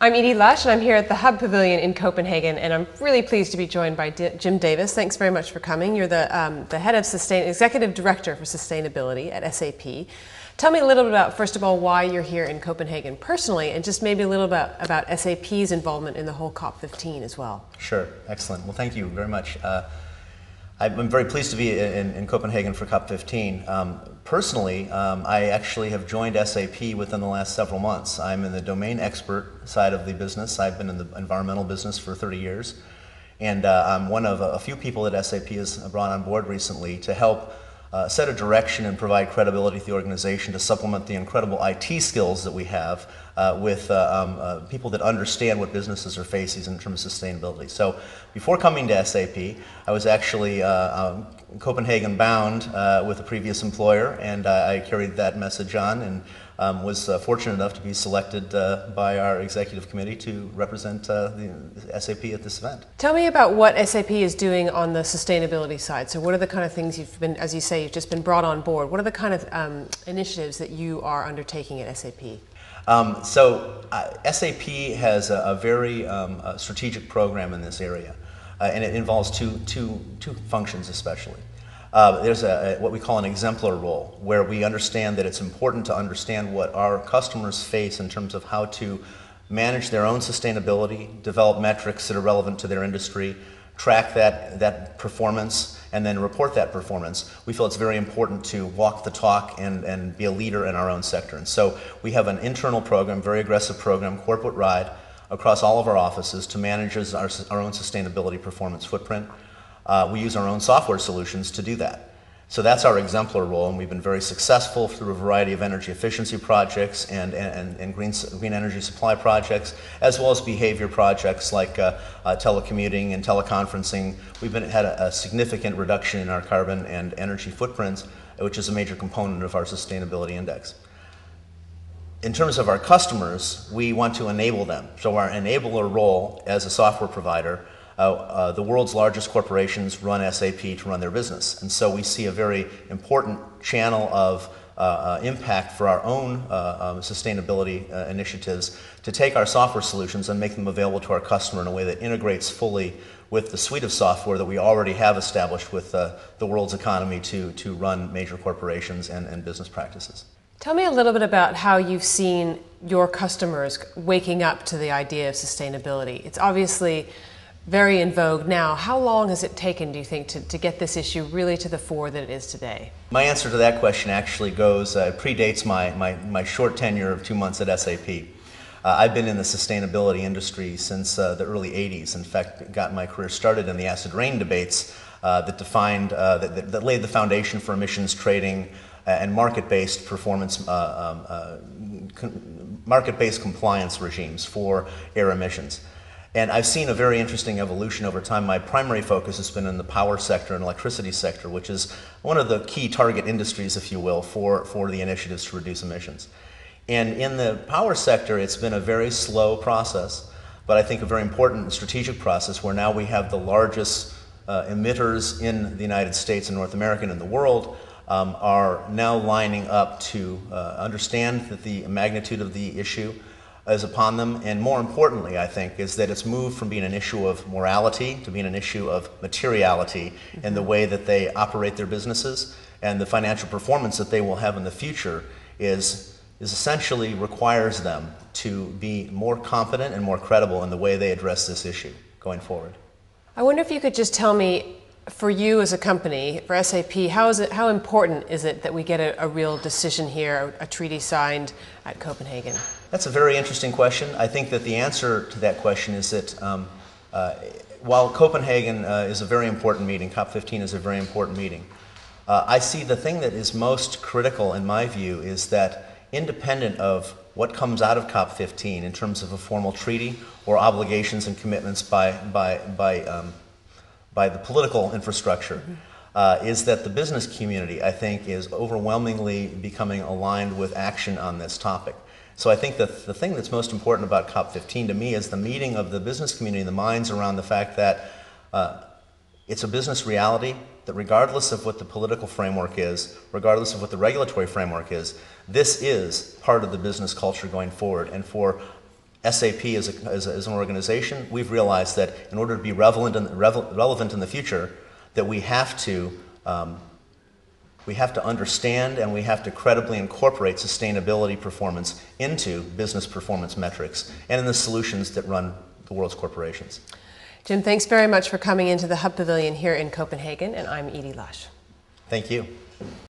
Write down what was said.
I'm Edie Lush, and I'm here at the Hub Pavilion in Copenhagen, and I'm really pleased to be joined by Jim Davis. Thanks very much for coming. You're the head of Executive Director for Sustainability at SAP. Tell me a little bit about, first of all, why you're here in Copenhagen personally, and just maybe a little bit about SAP's involvement in the whole COP15 as well. Sure, excellent. Well, thank you very much. I'm very pleased to be in Copenhagen for COP15. Personally, I actually have joined SAP within the last several months. I'm in the domain expert side of the business. I've been in the environmental business for 30 years. And I'm one of a few people that SAP has brought on board recently to help set a direction and provide credibility to the organization to supplement the incredible IT skills that we have with people that understand what businesses are facing in terms of sustainability. So before coming to SAP, I was actually Copenhagen bound with a previous employer, and I carried that message on and was fortunate enough to be selected by our executive committee to represent the SAP at this event. Tell me about what SAP is doing on the sustainability side. So what are the kind of things you've been, as you say, you've just been brought on board. What are the kind of initiatives that you are undertaking at SAP? SAP has a very strategic program in this area, and it involves two functions especially. There's what we call an exemplar role, where we understand that it's important to understand what our customers face in terms of how to manage their own sustainability, develop metrics that are relevant to their industry, track that performance, and then report that performance. We feel it's very important to walk the talk and be a leader in our own sector. And so we have an internal program, very aggressive program, corporate-wide, across all of our offices to manage our own sustainability performance footprint. We use our own software solutions to do that. So that's our exemplar role, and we've been very successful through a variety of energy efficiency projects and green energy supply projects, as well as behavior projects like telecommuting and teleconferencing. We've had a significant reduction in our carbon and energy footprints, which is a major component of our sustainability index. In terms of our customers, we want to enable them. So our enabler role as a software provider, the world's largest corporations run SAP to run their business. And so we see a very important channel of impact for our own sustainability initiatives to take our software solutions and make them available to our customer in a way that integrates fully with the suite of software that we already have established with the world's economy to run major corporations and business practices. Tell me a little bit about how you've seen your customers waking up to the idea of sustainability. It's obviously very in vogue now. How long has it taken, do you think, to get this issue really to the fore that it is today? My answer to that question actually predates my short tenure of 2 months at SAP. I've been in the sustainability industry since the early 80s. In fact, got my career started in the acid rain debates that laid the foundation for emissions trading and market-based performance, market-based compliance regimes for air emissions. And I've seen a very interesting evolution over time. My primary focus has been in the power sector and electricity sector, which is one of the key target industries, if you will, for the initiatives to reduce emissions. And in the power sector, it's been a very slow process, but I think a very important strategic process where now we have the largest emitters in the United States and North America and in the world are now lining up to understand that the magnitude of the issue is upon them, and more importantly, I think, is that it's moved from being an issue of morality to being an issue of materiality in the way that they operate their businesses, and the financial performance that they will have in the future is essentially requires them to be more competent and more credible in the way they address this issue going forward. I wonder if you could just tell me, for you as a company, for SAP, how important is it that we get a real decision here, a treaty signed at Copenhagen? That's a very interesting question. I think that the answer to that question is that while Copenhagen is a very important meeting, COP15 is a very important meeting, I see the thing that is most critical in my view is that independent of what comes out of COP15 in terms of a formal treaty or obligations and commitments by the political infrastructure, is that the business community, I think, is overwhelmingly becoming aligned with action on this topic. So I think that the thing that's most important about COP15 to me is the meeting of the business community and the minds around the fact that it's a business reality, that regardless of what the political framework is, regardless of what the regulatory framework is, this is part of the business culture going forward. And for SAP as an organization, we've realized that in order to be relevant in the future, that we have to understand and we have to credibly incorporate sustainability performance into business performance metrics and in the solutions that run the world's corporations. Jim, thanks very much for coming into the Hub Pavilion here in Copenhagen, and I'm Edie Lush. Thank you.